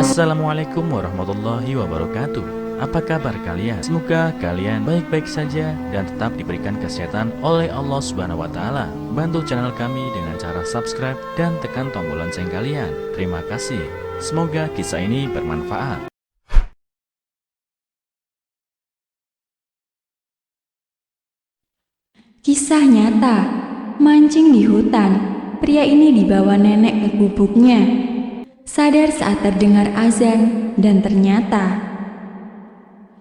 Assalamualaikum warahmatullahi wabarakatuh. Apa kabar kalian? Semoga kalian baik-baik saja dan tetap diberikan kesehatan oleh Allah Subhanahu wa Ta'ala. Bantu channel kami dengan cara subscribe dan tekan tombol lonceng kalian. Terima kasih. Semoga kisah ini bermanfaat. Kisah nyata, mancing di hutan. Pria ini dibawa nenek ke gubuknya. Sadar saat terdengar azan dan ternyata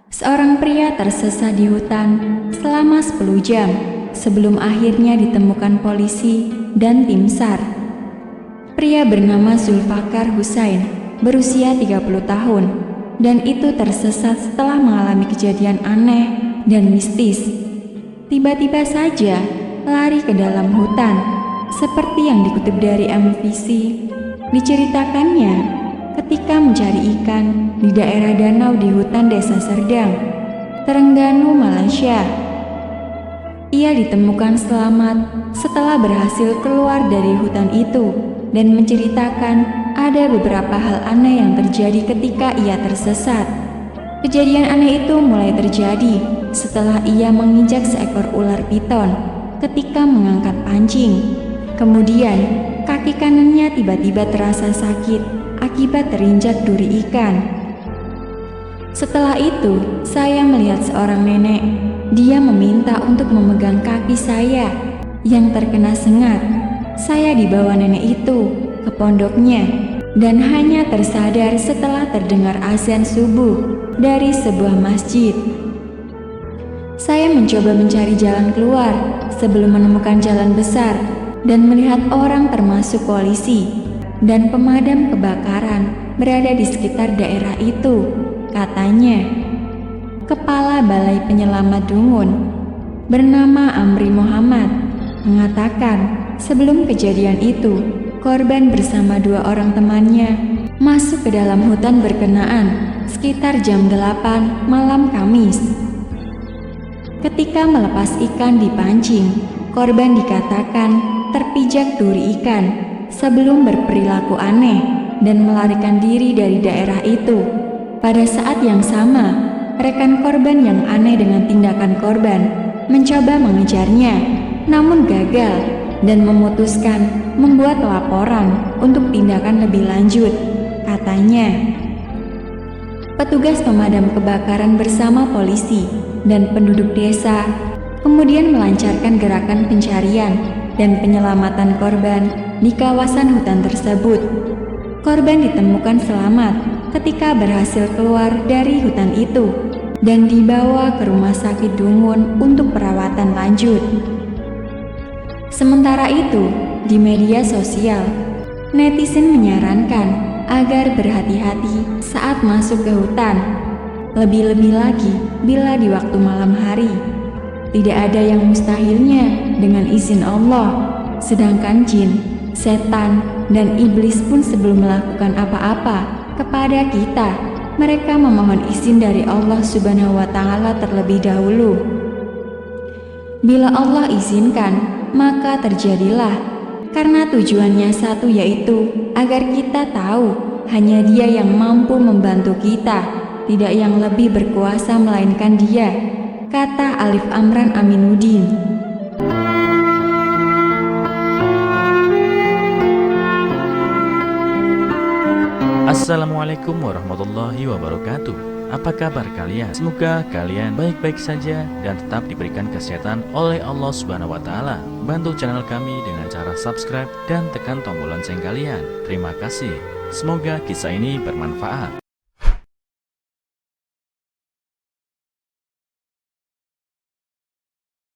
seorang pria tersesat di hutan selama 10 jam sebelum akhirnya ditemukan polisi dan tim SAR. Pria bernama Zulfakar Husain berusia 30 tahun dan itu tersesat setelah mengalami kejadian aneh dan mistis. Tiba-tiba saja lari ke dalam hutan, seperti yang dikutip dari MVC. Diceritakannya ketika mencari ikan di daerah danau di hutan desa Serdang, Terengganu, Malaysia. Ia ditemukan selamat setelah berhasil keluar dari hutan itu dan menceritakan ada beberapa hal aneh yang terjadi ketika ia tersesat. Kejadian aneh itu mulai terjadi setelah ia menginjak seekor ular piton ketika mengangkat pancing. Kemudian, kaki kanannya tiba-tiba terasa sakit akibat terinjak duri ikan. Setelah itu, saya melihat seorang nenek. Dia meminta untuk memegang kaki saya yang terkena sengat. Saya dibawa nenek itu ke pondoknya dan hanya tersadar setelah terdengar azan subuh dari sebuah masjid. Saya mencoba mencari jalan keluar sebelum menemukan jalan besar dan melihat orang termasuk polisi dan pemadam kebakaran berada di sekitar daerah itu. Katanya, Kepala Balai Penyelamat Dungun bernama Amri Muhammad mengatakan sebelum kejadian itu, korban bersama 2 orang temannya masuk ke dalam hutan berkenaan sekitar jam 8 malam Kamis. Ketika melepas ikan di pancing, korban dikatakan terpijak duri ikan sebelum berperilaku aneh dan melarikan diri dari daerah itu. Pada saat yang sama, rekan korban yang aneh dengan tindakan korban mencoba mengejarnya, namun gagal dan memutuskan membuat laporan untuk tindakan lebih lanjut. Katanya, petugas pemadam kebakaran bersama polisi dan penduduk desa kemudian melancarkan gerakan pencarian dan penyelamatan korban di kawasan hutan tersebut. Korban ditemukan selamat ketika berhasil keluar dari hutan itu dan dibawa ke rumah sakit Dungun untuk perawatan lanjut. Sementara itu, di media sosial, netizen menyarankan agar berhati-hati saat masuk ke hutan. Lebih-lebih lagi bila di waktu malam hari. Tidak ada yang mustahilnya dengan izin Allah. Sedangkan jin, setan, dan iblis pun sebelum melakukan apa-apa kepada kita, mereka memohon izin dari Allah Subhanahu wa Ta'ala terlebih dahulu. Bila Allah izinkan, maka terjadilah. Karena tujuannya satu, yaitu agar kita tahu hanya Dia yang mampu membantu kita. Tidak yang lebih berkuasa melainkan Dia, kata Alif Amran Aminuddin. Assalamualaikum warahmatullahi wabarakatuh. Apa kabar kalian? Semoga kalian baik-baik saja dan tetap diberikan kesehatan oleh Allah Subhanahu wa Ta'ala. Bantu channel kami dengan cara subscribe dan tekan tombol lonceng kalian. Terima kasih. Semoga kisah ini bermanfaat.